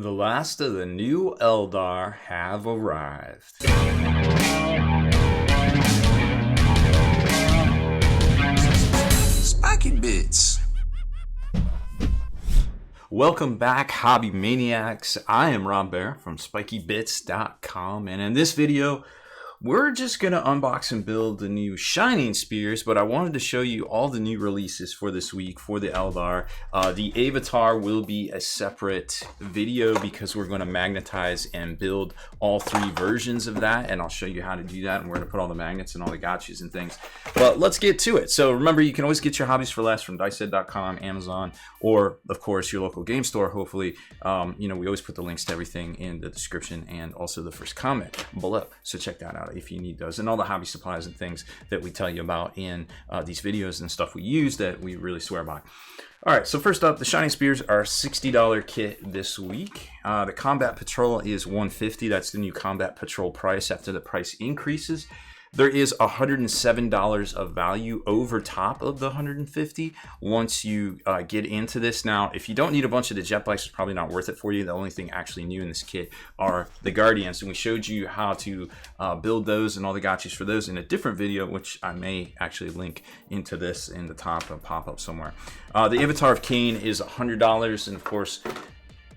The last of the new Eldar have arrived. Spiky Bits. Welcome back, Hobby Maniacs. I am Rob Bear from SpikyBits.com, and in this video, we're just going to unbox and build the new Shining Spears, but I wanted to show you all the new releases for this week for the Eldar. The Avatar will be a separate video because we're going to magnetize and build all three versions of that, and I'll show you how to do that, and we're going to put all the magnets and all the gotchas and things. But let's get to it. So remember, you can always get your hobbies for less from DiceHead.com, Amazon, or of course your local game store. Hopefully, we always put the links to everything in the description and also the first comment below. So check that out if you need those, and all the hobby supplies and things that we tell you about in these videos and stuff we use that we really swear by. All right, so first up, the Shining Spears are a $60 kit this week. The Combat Patrol is $150. That's the new Combat Patrol price after the price increases. There is $107 of value over top of the $150 once you get into this. Now, if you don't need a bunch of the jet bikes, it's probably not worth it for you. The only thing actually new in this kit are the Guardians, and we showed you how to build those and all the gotchas for those in a different video, which I may actually link into this in the top and pop up somewhere. The Avatar of Cain is $100, and of course,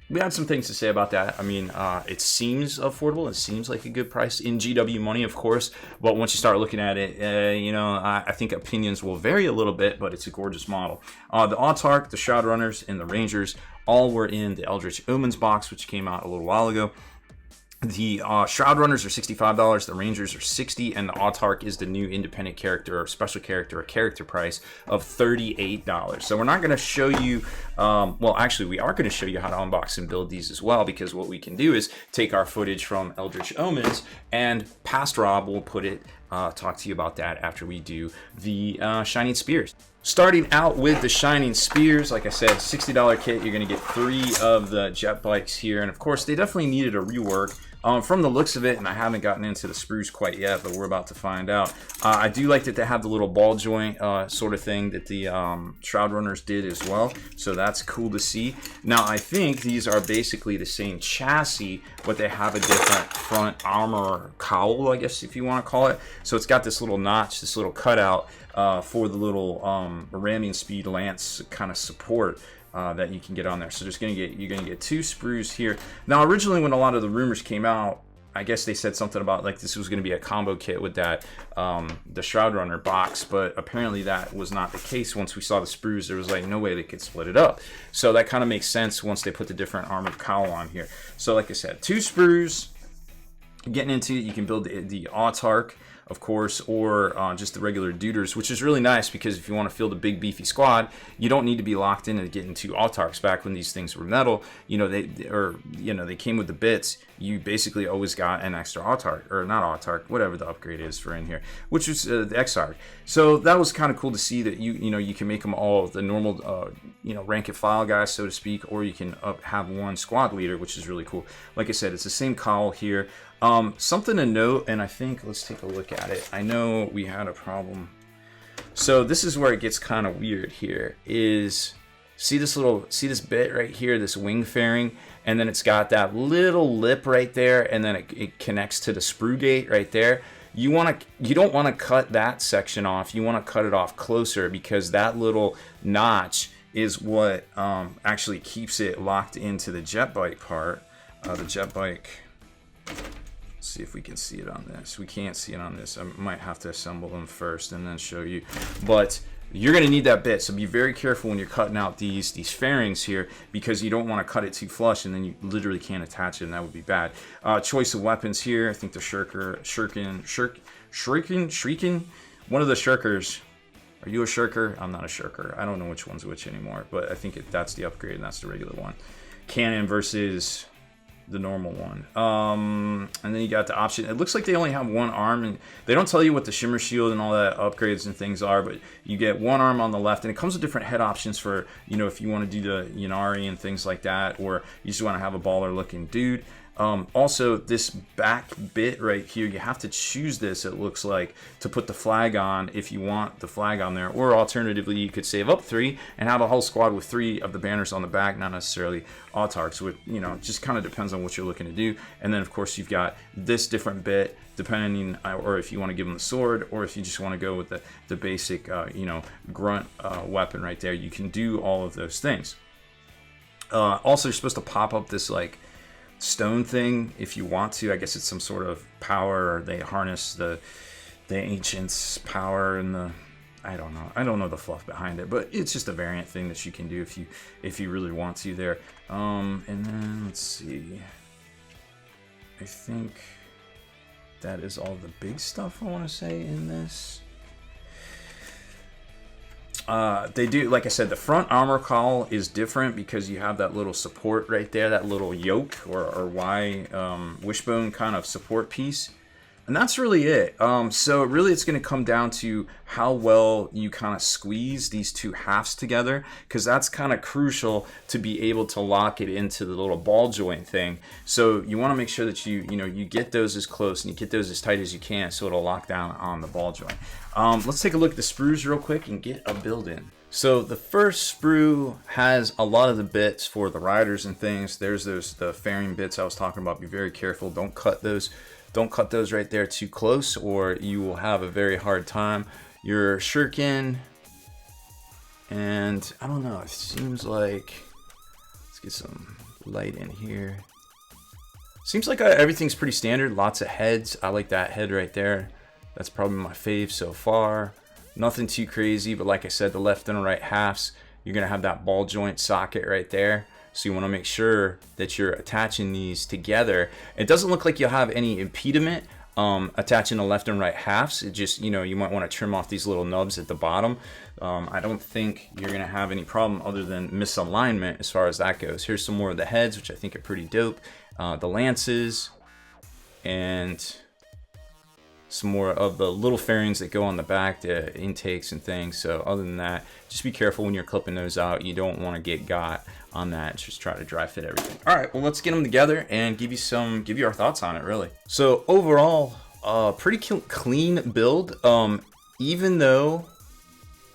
we had some things to say about that. I mean, it seems affordable. It seems like a good price in GW money, of course. But once you start looking at it, I think opinions will vary a little bit, but it's a gorgeous model. The Autarch, the Shroud Runners, and the Rangers all were in the Eldritch Omens box, which came out a little while ago. The Shroud Runners are $65, the Rangers are $60, and the Autarch is the new independent character or special character or character price of $38. So we're not going to show you, well, actually, we are going to show you how to unbox and build these as well, because what we can do is take our footage from Eldritch Omens, and past Rob will put it, talk to you about that after we do the Shining Spears. Starting out with the Shining Spears, like I said, $60 kit. You're going to get 3 of the jet bikes here, and of course, they definitely needed a rework. From the looks of it, and I haven't gotten into the sprues quite yet, but we're about to find out. I do like that they have the little ball joint sort of thing that the Shroud Runners did as well, so that's cool to see. Now, I think these are basically the same chassis, but they have a different front armor cowl, I guess if you want to call it. So it's got this little notch, this little cutout for the little ramming speed lance kind of support. That you can get on there. So you're gonna get 2 sprues here. Now, originally when a lot of the rumors came out, I guess they said something about like this was gonna be a combo kit with that the Shroud Runner box, but apparently that was not the case. Once we saw the sprues, there was like no way they could split it up. So that kind of makes sense once they put the different armored cowl on here. So like I said, 2 sprues. Getting into it, you can build the Autarch, of course, or just the regular duders, which is really nice because if you want to field a big beefy squad, you don't need to be locked in and getting 2 Autarchs. Back when these things were metal, they came with the bits. You basically always got an extra Autarch, or not Autarch, whatever the upgrade is for in here, which was the Exarch. So that was kind of cool to see that you can make them all the normal rank and file guys, so to speak, or you can have one squad leader, which is really cool. Like I said, it's the same cowl here. Something to note, and I think, let's take a look at it. I know we had a problem. So this is where it gets kind of weird here, is see this bit right here, this wing fairing, and then it's got that little lip right there, and then it connects to the sprue gate right there. You don't want to cut that section off. You want to cut it off closer, because that little notch is what actually keeps it locked into the jet bike part. The jet bike. Let's see if we can see it on this. We can't see it on this. I might have to assemble them first and then show you. But you're going to need that bit, so be very careful when you're cutting out these fairings here, because you don't want to cut it too flush and then you literally can't attach it, and that would be bad. Choice of weapons here. I think the Shrieking. One of the Shirkers. Are you a Shirker? I'm not a Shirker. I don't know which one's which anymore, but I think that's the upgrade and that's the regular one. Cannon versus the normal one, and then you got the option. It looks like they only have one arm, and they don't tell you what the shimmer shield and all that upgrades and things are, but you get one arm on the left, and it comes with different head options for if you want to do the Yanari and things like that, or you just want to have a baller looking dude. Also, this back bit right here, you have to choose this, it looks like, to put the flag on if you want the flag on there. Or alternatively, you could save up 3 and have a whole squad with 3 of the banners on the back, not necessarily Autarchs. With, you know, just kind of depends on what you're looking to do. And then, of course, you've got this different bit, depending, or if you want to give them the sword, or if you just want to go with the basic, you know, grunt weapon right there. You can do all of those things. Also, you're supposed to pop up this, like, stone thing if you want to. I guess it's some sort of power, or they harness the ancients' power and the, I don't know the fluff behind it, but it's just a variant thing that you can do if you really want to there. And then let's see, I think that is all the big stuff I want to say in this. They do, like I said, the front armor call is different because you have that little support right there, that little yoke or Y wishbone kind of support piece. And that's really it. So really it's going to come down to how well you kind of squeeze these two halves together, because that's kind of crucial to be able to lock it into the little ball joint thing. So you want to make sure that you get those as close and you get those as tight as you can so it'll lock down on the ball joint. Let's take a look at the sprues real quick and get a build in. So the first sprue has a lot of the bits for the riders and things. There's the fairing bits I was talking about. Be very careful. Don't cut those. Don't cut those right there too close, or you will have a very hard time. Your shuriken, and I don't know, it seems like, let's get some light in here. Seems like everything's pretty standard. Lots of heads. I like that head right there. That's probably my fave so far. Nothing too crazy, but like I said, the left and right halves, you're gonna have that ball joint socket right there. So you want to make sure that you're attaching these together. It doesn't look like you'll have any impediment attaching the left and right halves. It just, you might want to trim off these little nubs at the bottom. I don't think you're going to have any problem other than misalignment as far as that goes. Here's some more of the heads, which I think are pretty dope. The lances, and some more of the little fairings that go on the back, the intakes and things. So other than that, just be careful when you're clipping those out. You don't want to get got on that. Just try to dry fit everything. All right, well, let's get them together and give you our thoughts on it, really. So overall, pretty clean build. Even though,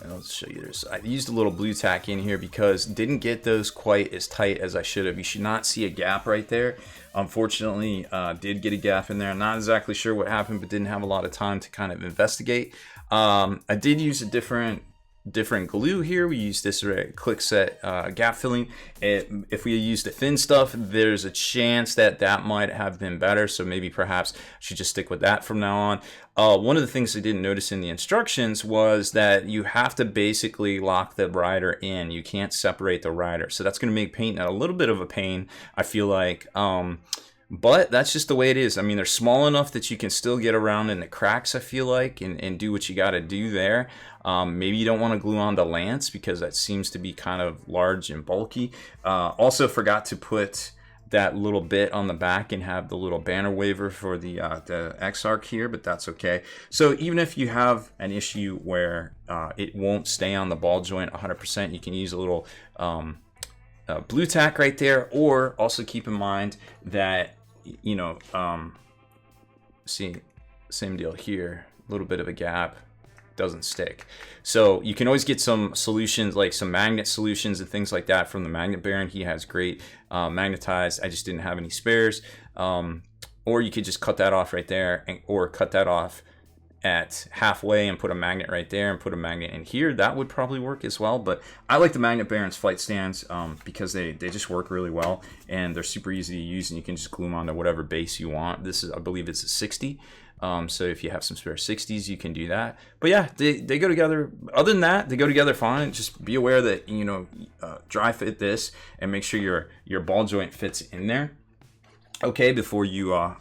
let's show you this. I used a little blue tack in here because didn't get those quite as tight as I should have. You should not see a gap right there. Unfortunately, did get a gap in there. I'm not exactly sure what happened, but didn't have a lot of time to kind of investigate. I did use a different glue here. We used this click set gap filling. If we used the thin stuff, there's a chance that might have been better, so maybe perhaps I should just stick with that from now on. One of the things I didn't notice in the instructions was that you have to basically lock the rider in. You can't separate the rider, so that's going to make painting a little bit of a pain, I feel like. But that's just the way it is. I mean, they're small enough that you can still get around in the cracks, I feel like, and do what you got to do there. Maybe you don't want to glue on the lance because that seems to be kind of large and bulky. Also forgot to put that little bit on the back and have the little banner waver for the Exarch here, but that's okay. So even if you have an issue where it won't stay on the ball joint 100%, you can use a little blue tack right there, or also keep in mind that, see, same deal here, a little bit of a gap, doesn't stick. So you can always get some solutions, like some magnet solutions and things like that from the Magnet Baron. He has great magnetized. I just didn't have any spares. Or you could just cut that off right there, or cut that off at halfway and put a magnet right there and put a magnet in here. That would probably work as well. But I like the Magnet Baron's flight stands because they just work really well, and they're super easy to use, and you can just glue them onto whatever base you want. This is, I believe it's a 60. So if you have some spare 60s, you can do that. But yeah, they go together. Other than that, they go together fine. Just be aware that, dry fit this and make sure your ball joint fits in there, okay, before you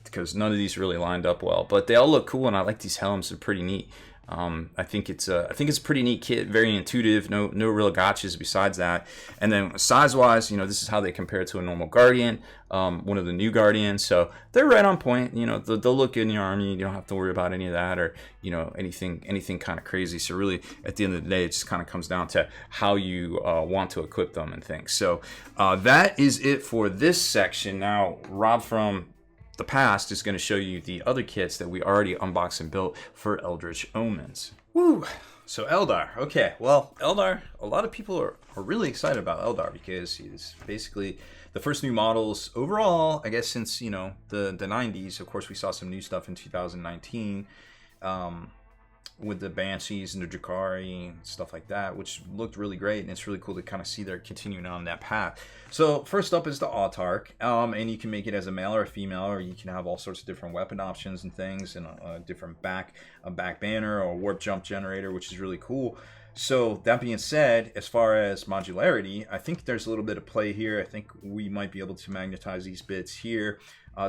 because none of these really lined up well. But they all look cool, and I like these helms. They're pretty neat. I think it's a pretty neat kit, very intuitive, no real gotchas besides that. And then size wise, this is how they compare to a normal Guardian, one of the new Guardians. So they're right on point. They'll look good in your army. You don't have to worry about any of that or anything kind of crazy. So really, at the end of the day, it just kind of comes down to how you want to equip them and things. So that is it for this section. Now, Rob from the past is going to show you the other kits that we already unboxed and built for Eldritch Omens. Woo! So Eldar. Okay, well, Eldar, a lot of people are really excited about Eldar because he's basically the first new models overall, I guess, since, the 90s. Of course, we saw some new stuff in 2019 with the Banshees and the Drakari and stuff like that, which looked really great, and it's really cool to kind of see they're continuing on that path. So first up is the Autarch, and you can make it as a male or a female, or you can have all sorts of different weapon options and things, and a different back banner or a warp jump generator, which is really cool. So that being said, as far as modularity, I think there's a little bit of play here. I think we might be able to magnetize these bits here.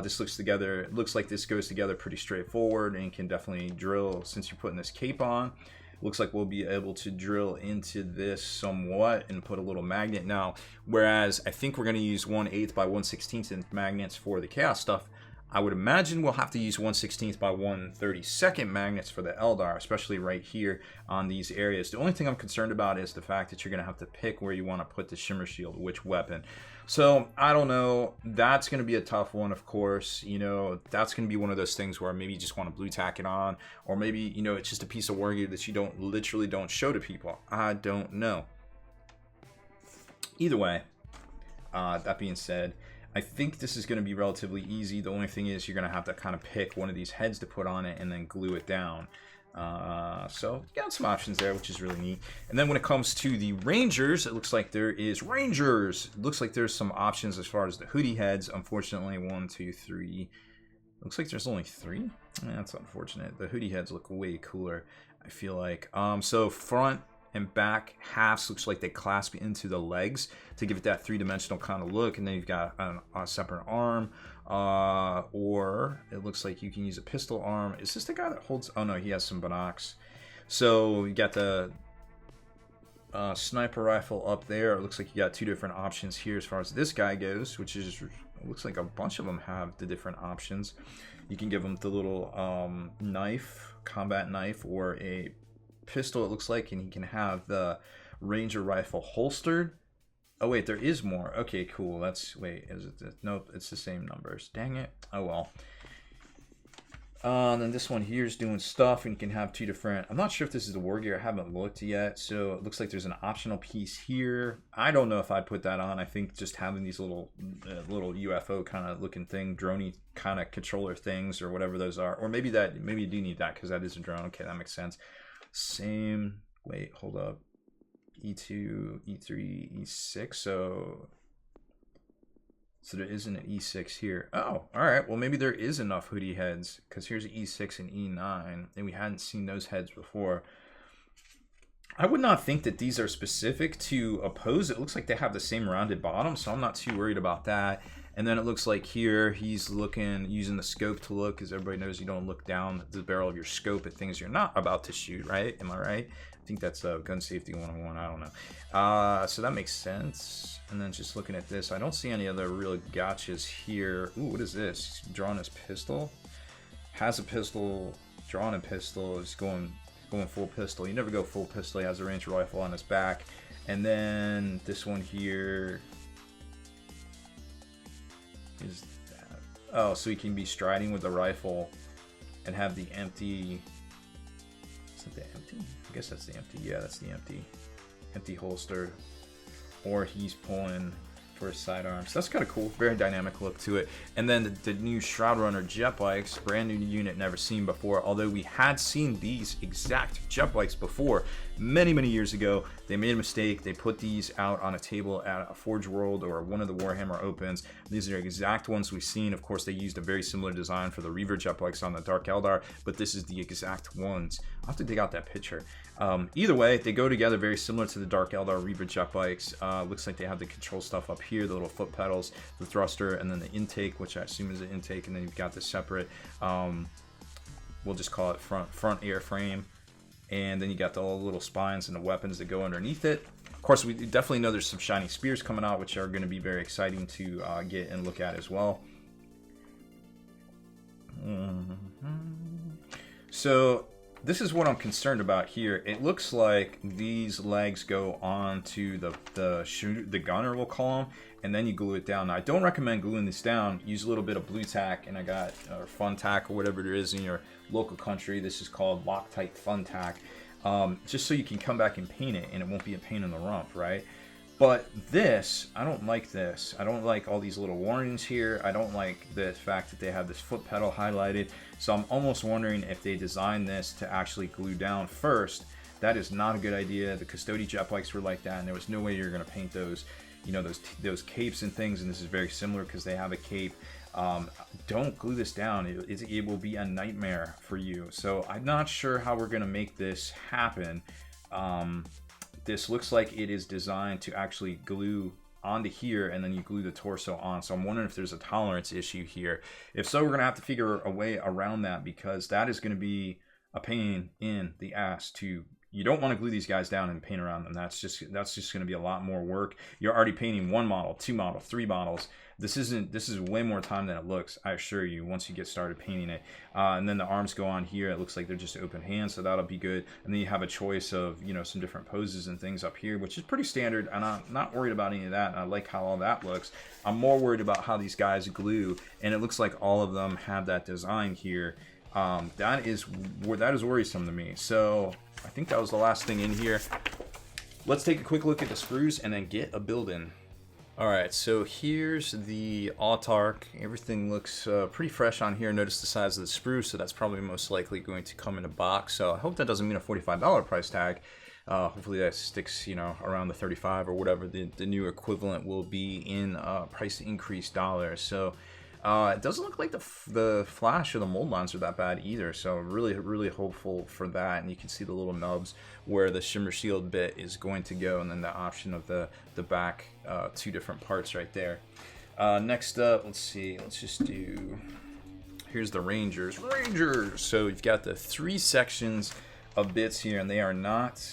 This looks like this goes together pretty straightforward and can definitely drill. Since you're putting this cape on, looks like we'll be able to drill into this somewhat and put a little magnet. Now, whereas I think we're going to use 1/8 by 1/16 inch magnets for the chaos stuff, I would imagine we'll have to use 1/16 by 1/32 magnets for the Eldar, especially right here on these areas. The only thing I'm concerned about is the fact that you're going to have to pick where you want to put the Shimmer Shield, which weapon. So, I don't know. That's going to be a tough one, of course. That's going to be one of those things where maybe you just want to blue tack it on, or maybe, it's just a piece of war gear that you literally don't show to people. I don't know. Either way, that being said, I think this is going to be relatively easy. The only thing is you're going to have to kind of pick one of these heads to put on it and then glue it down. So you got some options there, which is really neat. And then when it comes to the Rangers, it looks like there is Rangers. It looks like there's some options as far as the hoodie heads. Unfortunately, 1, 2, 3. Looks like there's only 3. That's unfortunate. The hoodie heads look way cooler, I feel like. So front and back halves looks like they clasp into the legs to give it that three-dimensional kind of look, and then you've got a separate arm, or it looks like you can use a pistol arm. Is this the guy that holds? Oh no, he has some binocs. So you got the sniper rifle up there. It looks like you got 2 different options here as far as this guy goes, which is, it looks like a bunch of them have the different options. You can give them the little combat knife, or a pistol, it looks like, and he can have the Ranger rifle holstered. Oh wait, there is more. Okay, cool. Is it nope, it's the same numbers. Dang it. Oh well. And then this one here is doing stuff, and you can have 2 different. I'm not sure if this is the war gear. I haven't looked yet. So it looks like there's an optional piece here. I don't know if I'd put that on. I think just having these little UFO kind of looking thing, droney kind of controller things, or whatever those are, or maybe you do need that because that is a drone. Okay, that makes sense. Same. Wait, hold up. E2, E3, E6. So there isn't an E6 here. Oh, all right. Well, maybe there is enough hoodie heads, because here's E6 and E9, and we hadn't seen those heads before. I would not think that these are specific to oppose. It looks like they have the same rounded bottom, so I'm not too worried about that. And then it looks like here he's using the scope to look, because everybody knows you don't look down the barrel of your scope at things you're not about to shoot, right? Am I right? I think that's gun safety 101. I don't know. So that makes sense. And then just looking at this, I don't see any other real gotchas here. Ooh, what is this? He's drawing his pistol. Has a pistol. Drawing a pistol. Is going full pistol. You never go full pistol. He has a Ranger rifle on his back. And then this one here is that. Oh, so he can be striding with the rifle and have the empty. Is it the empty? I guess that's the empty. Yeah, that's the empty holster. Or he's pulling for his sidearms. That's kind of cool. Very dynamic look to it. And then the new Shroud Runner jet bikes, brand new unit, never seen before. Although we had seen these exact jet bikes before many years ago. They made a mistake. They put these out on a table at a Forge World or one of the Warhammer Opens. These are exact ones we've seen. Of course, they used a very similar design for the Reaver jet bikes on the Dark Eldar, but this is the exact ones. I'll have to dig out that picture. Either way, they go together very similar to the Dark Eldar Reaver jet bikes. Looks like they have the control stuff up here, the little foot pedals, the thruster, and then the intake, which I assume is the intake, and then you've got the separate, we'll just call it front airframe. And then you got all the little spines and the weapons that go underneath it. Of course, we definitely know there's some shiny spears coming out, which are going to be very exciting to get and look at as well. So this is what I'm concerned about here. It looks like these legs go on to the gunner, we'll call them, and then you glue it down. Now, I don't recommend gluing this down. Use a little bit of blue tack, and I got or fun tack or whatever it is in your local country. This is called Loctite Fun Tack, just so you can come back and paint it, and it won't be a pain in the rump, right? But this, I don't like this. I don't like all these little warnings here. I don't like the fact that they have this foot pedal highlighted. So I'm almost wondering if they designed this to actually glue down first. That is not a good idea. The Custody jet bikes were like that, and there was no way you're going to paint those, you know, those capes and things. And this is very similar because they have a cape. Don't glue this down. It will be a nightmare for you. So I'm not sure how we're going to make this happen. This looks like it is designed to actually glue onto here, and then you glue the torso on. So I'm wondering if there's a tolerance issue here. If so, we're gonna have to figure a way around that, because that is gonna be a pain in the ass to. You don't want to glue these guys down and paint around them. That's just going to be a lot more work. You're already painting 1 model, 2 models, 3 models. This is way more time than it looks, I assure you, once you get started painting it. And then the arms go on here. It looks like they're just open hands, so that'll be good. And then you have a choice of, you know, some different poses and things up here, which is pretty standard. And I'm not worried about any of that. I like how all that looks. I'm more worried about how these guys glue, and it looks like all of them have that design here. That is worrisome to me. So I think that was the last thing in here. Let's take a quick look at the sprues and then get a build in. Alright, so here's the Autarch. Everything looks pretty fresh on here. Notice the size of the sprue, so that's probably most likely going to come in a box. So I hope that doesn't mean a $45 price tag. Hopefully that sticks, you know, around the 35 or whatever the new equivalent will be in price increase dollars. So it doesn't look like the flash or the mold lines are that bad either, so really hopeful for that. And you can see the little nubs where the shimmer shield bit is going to go, and then the option of the back 2 different parts right there. Next up, let's see, let's just do, here's the Rangers. So you've got the 3 sections of bits here, and they are not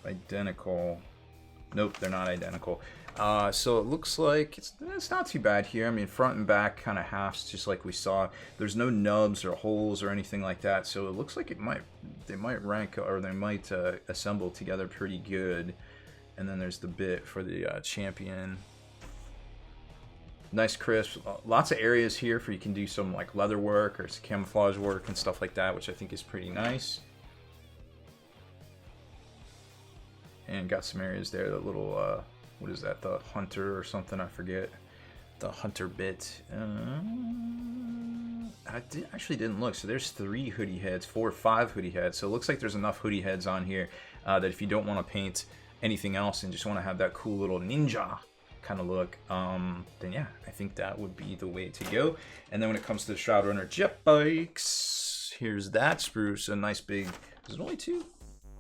identical. Nope, they're not identical. So it looks like it's not too bad here. I mean, front and back kind of halves, just like we saw. There's no nubs or holes or anything like that, so it looks like they might rank, or they might assemble together pretty good. And then there's the bit for the champion. Nice crisp. Lots of areas here for you can do some like leather work or some camouflage work and stuff like that, which I think is pretty nice. And got some areas there, the little what is that, the hunter or something, I forget, the hunter bit. Actually didn't look. So there's 3 hoodie heads, 4 or 5 hoodie heads, so it looks like there's enough hoodie heads on here that if you don't want to paint anything else and just want to have that cool little ninja kind of look, then yeah, I think that would be the way to go. And then when it comes to the Shroud Runner jet bikes, here's that spruce, a nice big, is it only 2?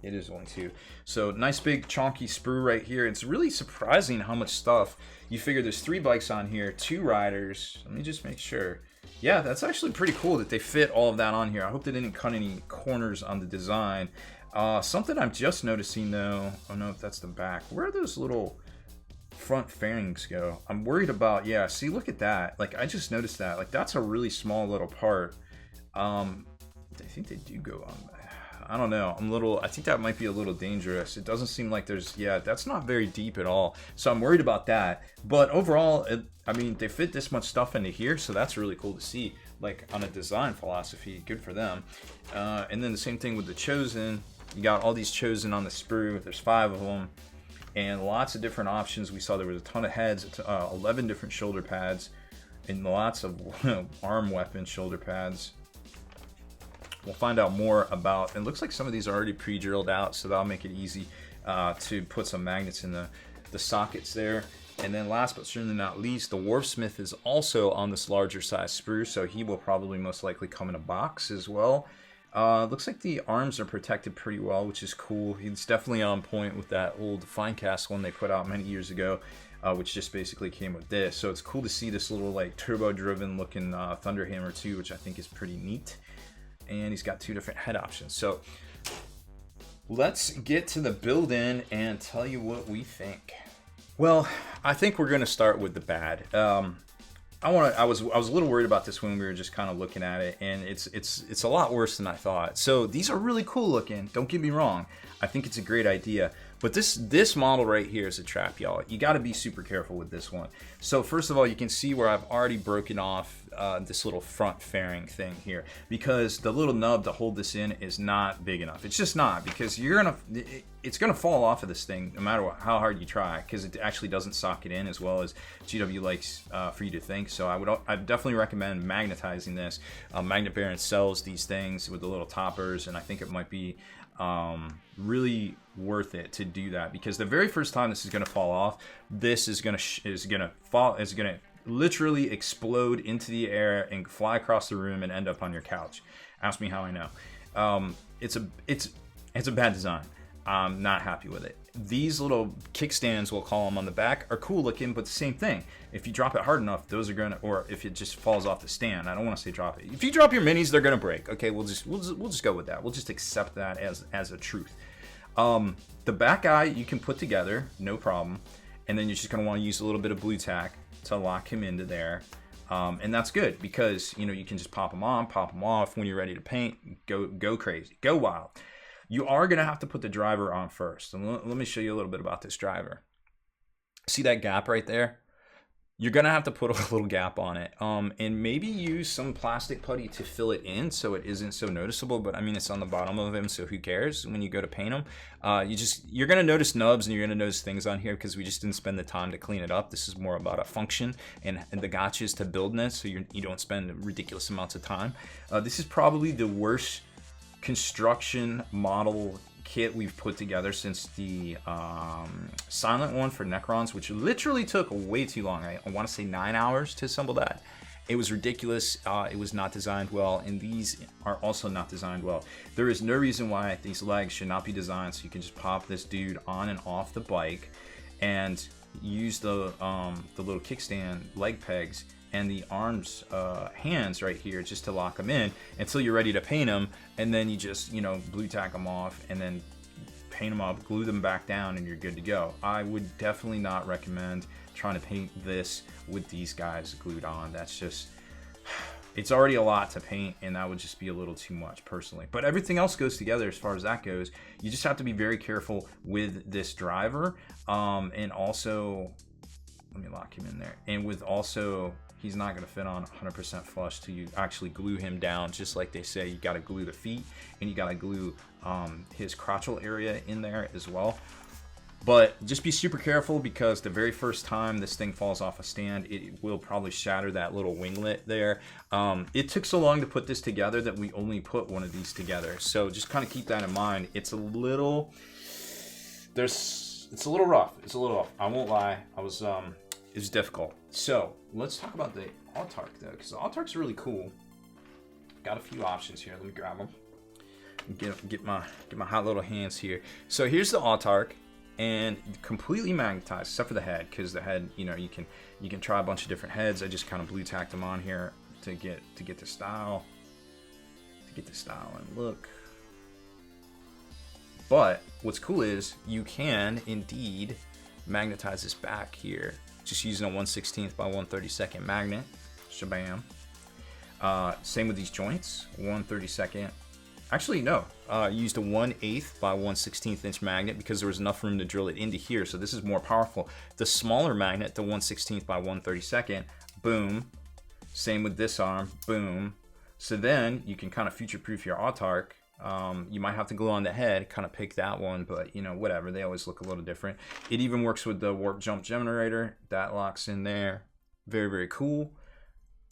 It is only 2. So nice big chonky sprue right here. It's really surprising how much stuff. You figure there's 3 bikes on here, 2 riders. Let me just make sure. Yeah, that's actually pretty cool that they fit all of that on here. I hope they didn't cut any corners on the design. Something I'm just noticing though, oh no, if that's the back. Where are those little front fairings go? I'm worried about, yeah, see, look at that. Like, I just noticed that. Like, that's a really small little part. I think they do go on. I don't know. I think that might be a little dangerous. It doesn't seem like there's, yeah, that's not very deep at all. So I'm worried about that. But overall, I mean, they fit this much stuff into here, so that's really cool to see, like, on a design philosophy. Good for them. And then the same thing with the Chosen. You got all these Chosen on the sprue. There's 5 of them. And lots of different options. We saw there was a ton of heads, 11 different shoulder pads, and lots of arm weapon shoulder pads. We'll find out more about, it looks like some of these are already pre-drilled out, so that'll make it easy to put some magnets in the sockets there. And then last but certainly not least, the Wharfsmith is also on this larger size sprue, so he will probably most likely come in a box as well. Looks like the arms are protected pretty well, which is cool. He's definitely on point with that old Finecast one they put out many years ago, which just basically came with this. So it's cool to see this little like turbo-driven looking Thunderhammer too, which I think is pretty neat. And he's got 2 different head options. So let's get to the build-in and tell you what we think. Well, I think we're gonna start with the bad. I was a little worried about this when we were just kind of looking at it, and it's a lot worse than I thought. So these are really cool looking. Don't get me wrong. I think it's a great idea. But this model right here is a trap, y'all. You got to be super careful with this one. So first of all, you can see where I've already broken off this little front fairing thing here, because the little nub to hold this in is not big enough. It's just not, because it's gonna fall off of this thing no matter how hard you try, because it actually doesn't socket in as well as GW likes for you to think. So I'd definitely recommend magnetizing this. Magnet Baron sells these things with the little toppers, and I think it might be really worth it to do that, because the very first time this is going to fall off, this is going to literally explode into the air and fly across the room and end up on your couch. Ask me how I know. It's a bad design. I'm not happy with it. These little kickstands, we'll call them, on the back are cool looking, but the same thing. If you drop it hard enough, those are gonna, or if it just falls off the stand, I don't want to say drop it. If you drop your minis, they're gonna break. Okay, we'll just go with that. We'll just accept that as a truth. The back eye you can put together, no problem, and then you're just gonna want to use a little bit of blue tack to lock him into there. And that's good, because you can just pop them on, pop them off when you're ready to paint. Go crazy, go wild. You are going to have to put the driver on first. And let me show you a little bit about this driver. See that gap right there? You're going to have to put a little gap on it. And maybe use some plastic putty to fill it in so it isn't so noticeable. But I mean, it's on the bottom of him, so who cares when you go to paint him? You're going to notice nubs, and you're going to notice things on here because we just didn't spend the time to clean it up. This is more about a function and the gotchas to building it, so you don't spend ridiculous amounts of time. This is probably the worst construction model kit we've put together since the silent one for Necrons, which literally took way too long. I want to say 9 hours to assemble that. It was ridiculous. It was not designed well, and these are also not designed well. There is no reason why these legs should not be designed so you can just pop this dude on and off the bike and use the little kickstand leg pegs and the arms, hands right here, just to lock them in until you're ready to paint them, and then you just blue tack them off and then paint them up, glue them back down, and you're good to go. I would definitely not recommend trying to paint this with these guys glued on. That's just, it's already a lot to paint, and that would just be a little too much personally. But everything else goes together as far as that goes. You just have to be very careful with this driver, and also, let me lock him in there, and with also, he's not going to fit on 100% flush till you actually glue him down. Just like they say, you got to glue the feet, and you got to glue his crotchal area in there as well. But just be super careful, because the very first time this thing falls off a stand, it will probably shatter that little winglet there. It took so long to put this together that we only put one of these together. So just kind of keep that in mind. It's a little rough. It's a little rough. I won't lie. It was difficult. So let's talk about the Autarch though, because the Autarch's really cool. Got a few options here. Let me grab them. Get my hot little hands here. So here's the Autarch, and completely magnetized except for the head, because the head, you can try a bunch of different heads. I just kind of blue tacked them on here to get the style, and look. But what's cool is you can indeed magnetize this back here, just using a 1/16 by 1/32 magnet. Shabam. Same with these joints, 1/32. Actually, no. Used a 1/8 by 1/16 inch magnet because there was enough room to drill it into here. So this is more powerful. The smaller magnet, the 1/16 by 1/32, boom. Same with this arm, boom. So then you can kind of future-proof your Autarch. You might have to glue on the head, kind of pick that one, but whatever. They always look a little different. It even works with the warp jump generator. That locks in there. Very, very cool.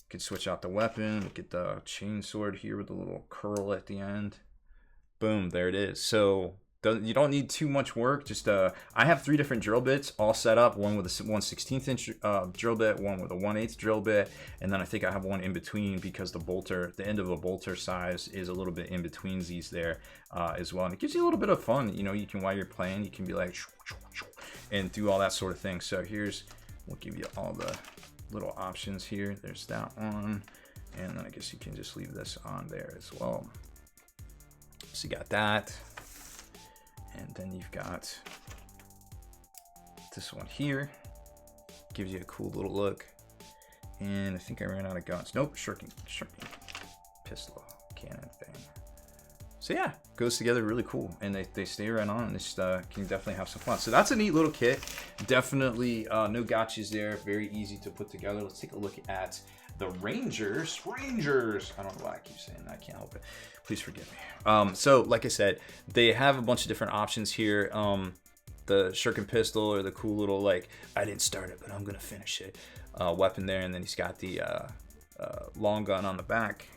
Could switch out the weapon. Get the chainsword here with the little curl at the end. Boom, there it is. So you don't need too much work. Just I have 3 different drill bits all set up. One with a 1/16 inch drill bit, one with a 1/8 drill bit, and then I think I have one in between because the end of a bolter size is a little bit in between these there as well. And it gives you a little bit of fun. You can, while you're playing, you can be like and do all that sort of thing. So we'll give you all the little options here. There's that one, and then I guess you can just leave this on there as well. So you got that. And then you've got this one here. Gives you a cool little look. And I think I ran out of guns. Nope, shirking pistol cannon thing. So yeah, goes together really cool, and they stay right on, and just can definitely have some fun. So that's a neat little kit. Definitely no gotchas there. Very easy to put together. Let's take a look at the Rangers. I don't know why I keep saying that. I can't help it. Please forgive me. So like I said, they have a bunch of different options here. The shuriken pistol, or the cool little, like, I didn't start it, but I'm gonna finish it weapon there, and then he's got the long gun on the back.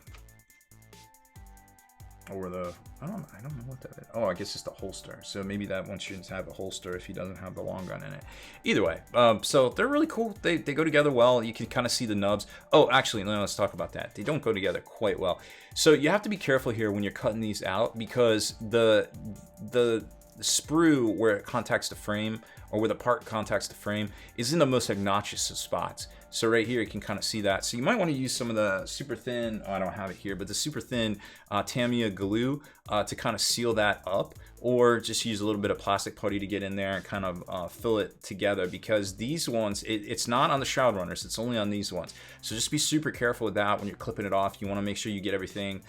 Or the, I don't know what that is. Oh, I guess it's the holster. So maybe that one shouldn't have a holster if he doesn't have the long gun in it. Either way, so they're really cool. They go together well. You can kind of see the nubs. Oh, actually, no, let's talk about that. They don't go together quite well. So you have to be careful here when you're cutting these out, because the sprue where it contacts the frame, or where the part contacts the frame, is in the most obnoxious of spots. So right here, you can kind of see that. So you might want to use some of the super thin, I don't have it here, but the super thin Tamiya glue to kind of seal that up, or just use a little bit of plastic putty to get in there and kind of fill it together, because these ones, it's not on the Shroud runners, it's only on these ones. So just be super careful with that when you're clipping it off. You want to make sure you get everything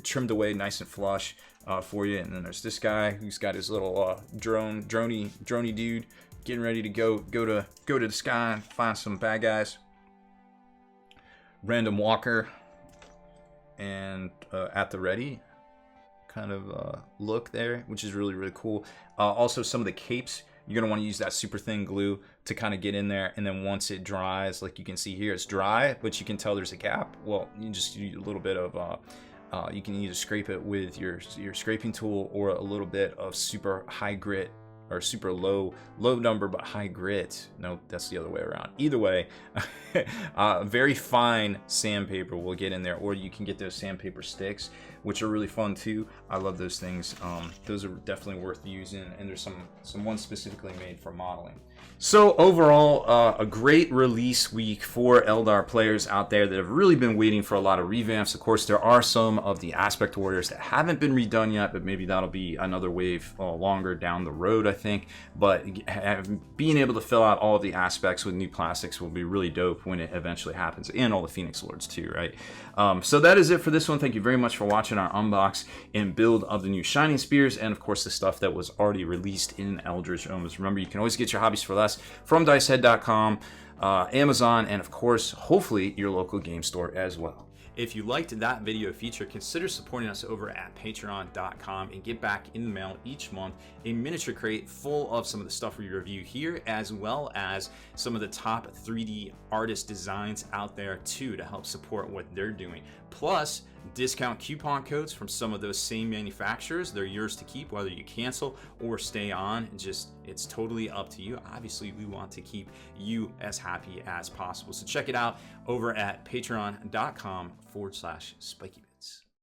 trimmed away nice and flush for you. And then there's this guy who's got his little drony dude, getting ready to go to the sky and find some bad guys. Random walker, and at the ready kind of look there, which is really cool. Also, some of the capes, you're gonna want to use that super thin glue to kind of get in there, and then once it dries, like you can see here, it's dry, but you can tell there's a gap. Well, you just use a little bit of you can either scrape it with your scraping tool, or a little bit of super high grit, or super low number but high grit. No, that's the other way around. Either way, very fine sandpaper will get in there, or you can get those sandpaper sticks, which are really fun too. I love those things. Those are definitely worth using, and there's some ones specifically made for modeling. So overall, a great release week for Eldar players out there that have really been waiting for a lot of revamps. Of course, there are some of the Aspect Warriors that haven't been redone yet, but maybe that'll be another wave longer down the road, I think. But being able to fill out all of the aspects with new plastics will be really dope when it eventually happens, and all the Phoenix Lords too, right? So that is it for this one. Thank you very much for watching our unbox and build of the new Shining Spears, and of course the stuff that was already released in Eldritch Omens. Remember, you can always get your hobbies for less from dicehead.com, Amazon, and of course, hopefully, your local game store as well. If you liked that video feature, consider supporting us over at Patron.com and get back in the mail each month a miniature crate full of some of the stuff we review here, as well as some of the top 3D artist designs out there too, to help support what they're doing. Plus, discount coupon codes from some of those same manufacturers. They're yours to keep, whether you cancel or stay on. It's totally up to you. Obviously, we want to keep you as happy as possible. So check it out over at patreon.com/spikybits.